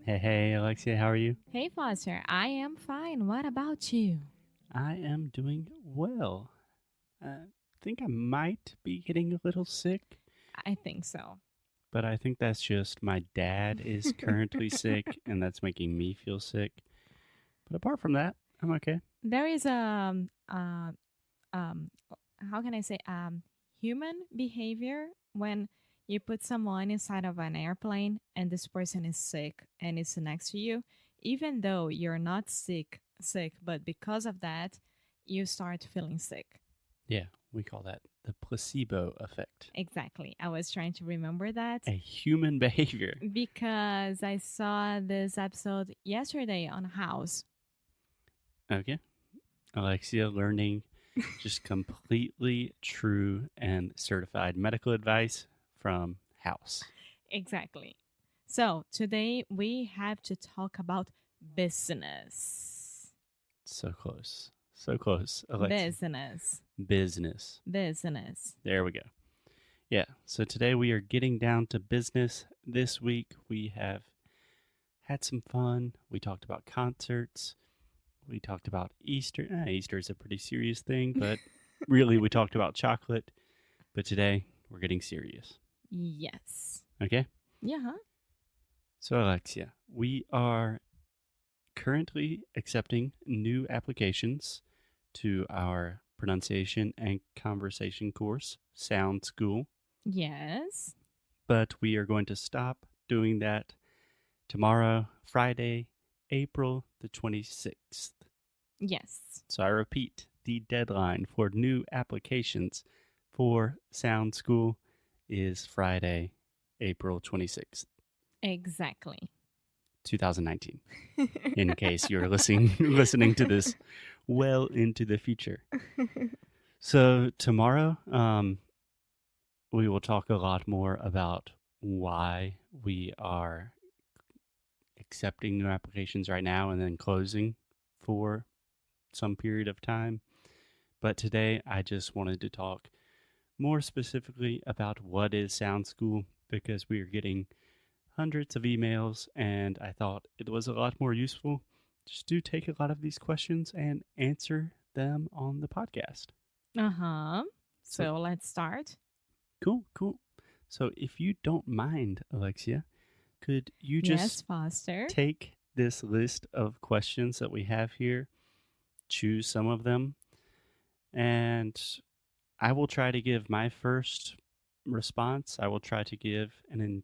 Hey, Alexia, how are you? Hey Foster, I am fine. What about you? I am doing well. I think I might be getting a little sick, I think so. but I think that's just my dad is currently sick, and that's making me feel sick. But apart from that, I'm okay. There is um how can I say human behavior when you put someone inside of an airplane and this person is sick and is next to you, even though you're not sick, but because of that, you start feeling sick. Yeah, we call that the placebo effect. Exactly. I was trying to remember that A human behavior. because I saw this episode yesterday on House. Okay. Alexia learning just completely true and certified medical advice from House. Exactly. So today we have to talk about business. So close. So close, Alexia. Business. Business. Business. There we go. Yeah, so today we are getting down to business. This week we have had some fun. We talked about concerts. We talked about Easter. Easter is a pretty serious thing, but really we talked about chocolate. But today we're getting serious. Yes. Okay? Yeah. So, Alexia, we are currently accepting new applications to our pronunciation and conversation course, Sound School. Yes. But we are going to stop doing that tomorrow, Friday, April the 26th. Yes. So I repeat, the deadline for new applications for Sound School is Friday, April 26th, Exactly. 2019. In case you're listening to this well into the future. So tomorrow, we will talk a lot more about why we are accepting new applications right now and then closing for some period of time. But today, I just wanted to talk more specifically about what is Sound School because we are getting hundreds of emails, and I thought it was a lot more useful just to take a lot of these questions and answer them on the podcast. Uh-huh. So, So let's start. cool. So, if you don't mind, Alexia, could you Yes, just Foster. take this list of questions that we have here, choose some of them, and I will try to give my first response. I will try to give an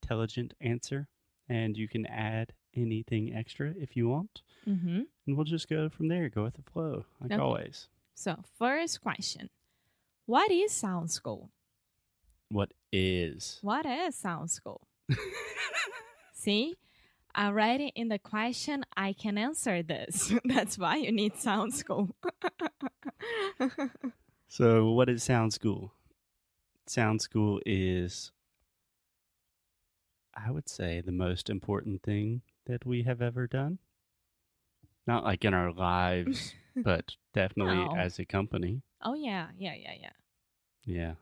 intelligent answer, and you can add anything extra if you want. Mm-hmm. And we'll just go from there, go with the flow, like Okay. always. So first question. What is Sound School? What is? What is Sound School? See? Already in the question, I can answer this. That's why you need Sound School. So, what is Sound School? Sound School is, I would say, the most important thing that we have ever done. Not like in our lives, but definitely No. as a company. Oh, yeah. Yeah.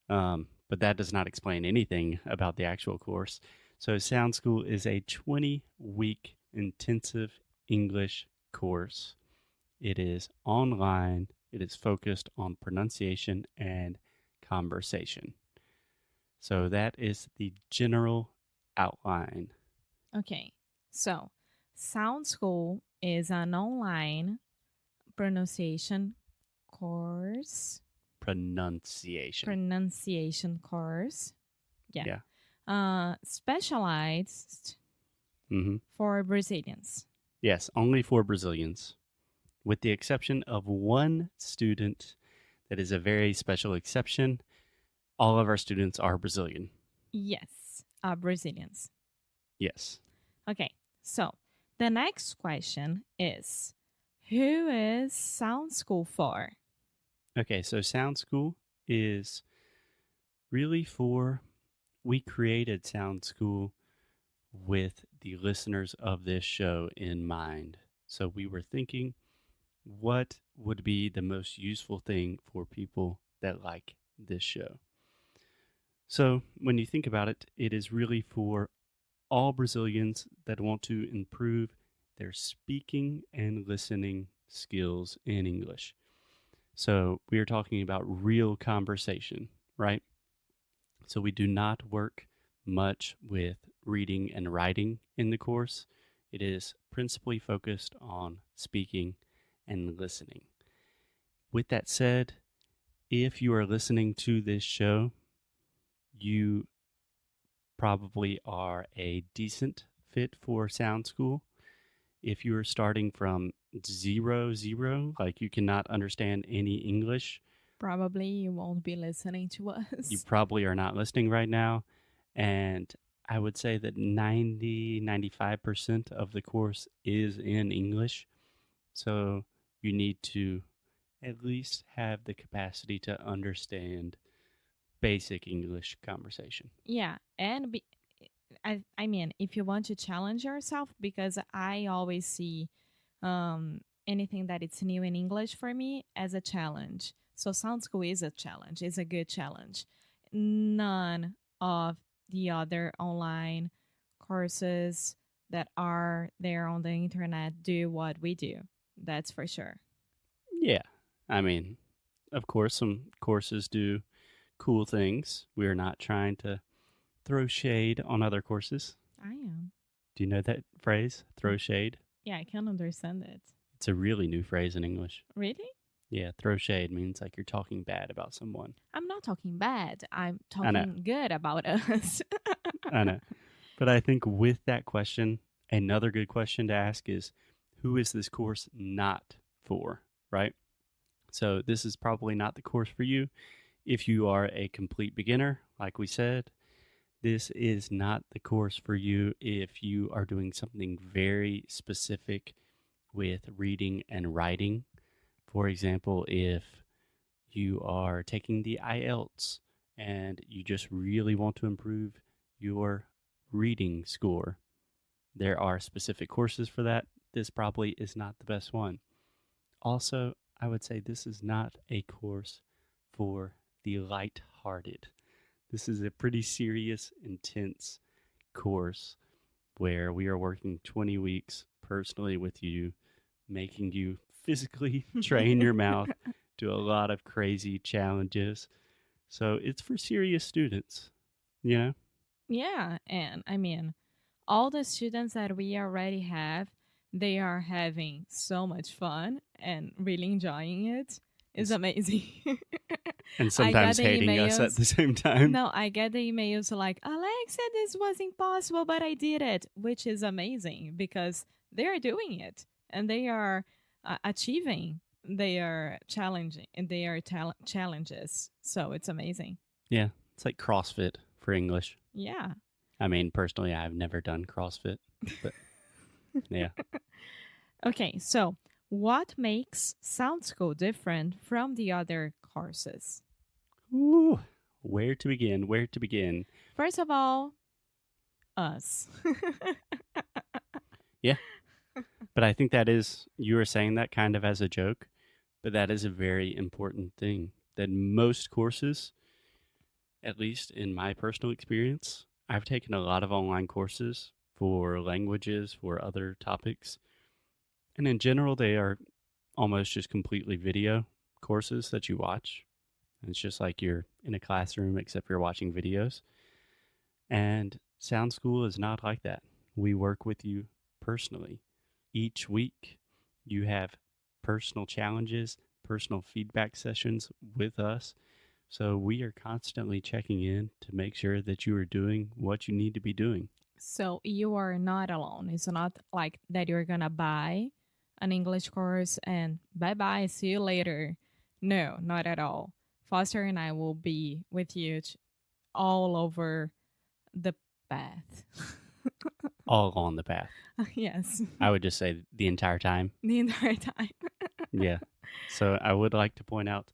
But that does not explain anything about the actual course. So, Sound School is a 20-week intensive English course. It is online. It is focused on pronunciation and conversation. So, that is the general outline. Okay. So, Sound School is an online pronunciation course. Pronunciation Course. Yeah. Specialized Mm-hmm. for Brazilians. Yes, only for Brazilians, with the exception of one student that is a very special exception. All of our students are Brazilian. Yes, Brazilians. Yes. Okay, so the next question is, who is Sound School for? Okay, so Sound School is really we created Sound School with the listeners of this show in mind. So we were thinking, what would be the most useful thing for people that like this show? So when you think about it, it is really for all Brazilians that want to improve their speaking and listening skills in English. So we are talking about real conversation, right? So we do not work much with reading and writing in the course. It is principally focused on speaking and listening. With that said, if you are listening to this show, you probably are a decent fit for Sound School. If you are starting from 0, like you cannot understand any English, Probably you won't be listening to us. you probably are not listening right now. And I would say that 95% of the course is in English. So you need to at least have the capacity to understand basic English conversation. Yeah, and I mean, if you want to challenge yourself, because I always see anything that it's new in English for me as a challenge. So Sound School is a challenge. It's a good challenge. None of the other online courses that are there on the internet do what we do. That's for sure. Yeah. I mean, of course, some courses do cool things. We're not trying to throw shade on other courses. I am. Do you know that phrase, throw shade? Yeah, I can understand it. It's a really new phrase in English. Really? Yeah, throw shade means like you're talking bad about someone. I'm not talking bad. I'm I know. talking good about us. I know. But I think with that question, another good question to ask is, who is this course not for, right? So this is probably not the course for you. If you are a complete beginner, like we said, this is not the course for you if you are doing something very specific with reading and writing. For example, if you are taking the IELTS and you just really want to improve your reading score, there are specific courses for that. This probably is not the best one. Also, I would say this is not a course for the light-hearted. This is a pretty serious, intense course where we are working 20 weeks personally with you, making you physically train your mouth, do a lot of crazy challenges. So it's for serious students, you know? Yeah, and I mean, all the students that we already have, they are having so much fun and really enjoying it. It's amazing. And sometimes hating us at the same time. No, I get the emails like, Alexa, this was impossible, but I did it, which is amazing because they're doing it and they are achieving their challenging and their challenges. So it's amazing. Yeah, it's like CrossFit for English. Yeah. I mean, personally, I've never done CrossFit, but yeah. Okay, so what makes Sound School different from the other courses? Ooh, where to begin? Where to begin? First of all, us. Yeah. But I think that is, you were saying that kind of as a joke, but that is a very important thing. That most courses, at least in my personal experience, I've taken a lot of online courses for languages, for other topics. And in general, they are almost just completely video courses that you watch. It's just like you're in a classroom, except you're watching videos. And Sound School is not like that. We work with you personally. Each week, you have personal challenges, personal feedback sessions with us. So we are constantly checking in to make sure that you are doing what you need to be doing. So you are not alone. It's not like that you're going to buy an English course and bye-bye, see you later. No, not at all. Foster and I will be with you all over the path. All on the path. Yes. I would just say the entire time. The entire time. Yeah. So I would like to point out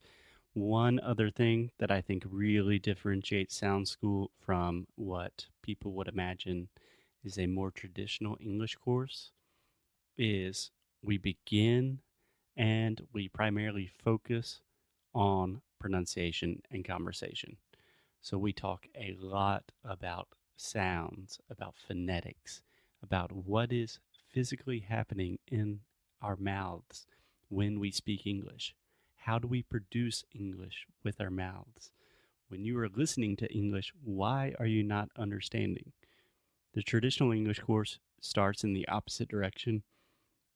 one other thing that I think really differentiates Sound School from what people would imagine is a more traditional English course is we begin and we primarily focus on pronunciation and conversation. So we talk a lot about sounds, about phonetics, about what is physically happening in our mouths when we speak English. How do we produce English with our mouths? When you are listening to English, why are you not understanding? The traditional English course starts in the opposite direction,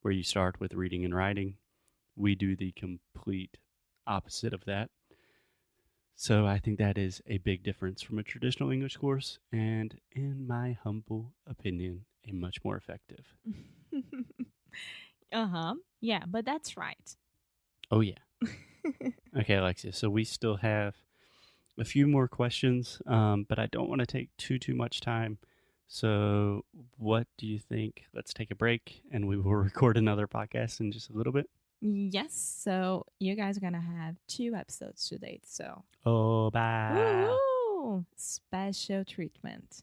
where you start with reading and writing. We do the complete opposite of that. So I think that is a big difference from a traditional English course, and in my humble opinion, a much more effective. Yeah, but that's right. Oh, yeah. Okay, Alexia, so we still have a few more questions, but I don't want to take too much time. So what do you think? Let's take a break, and we will record another podcast in just a little bit. Yes, so you guys are going to have 2 episodes today, so. Oh, bye. Woo! Special treatment.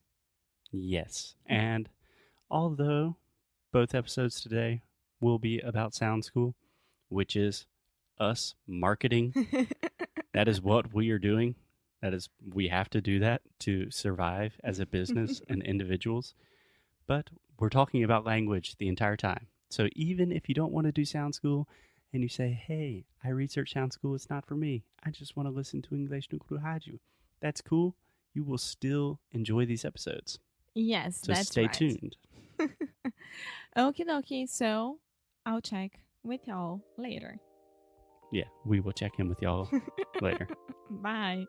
Yes, and although both episodes today will be about Sound School, which is us marketing, that is what we are doing. That is, we have to do that to survive as a business and individuals. But we're talking about language the entire time. So even if you don't want to do Sound School and you say, hey, I researched Sound School, it's not for me. I just want to listen to Inglês no Rádio. That's cool. You will still enjoy these episodes. Yes, so that's stay right. tuned. Okie dokie, so I'll check with y'all later. Yeah, we will check in with y'all later. Bye.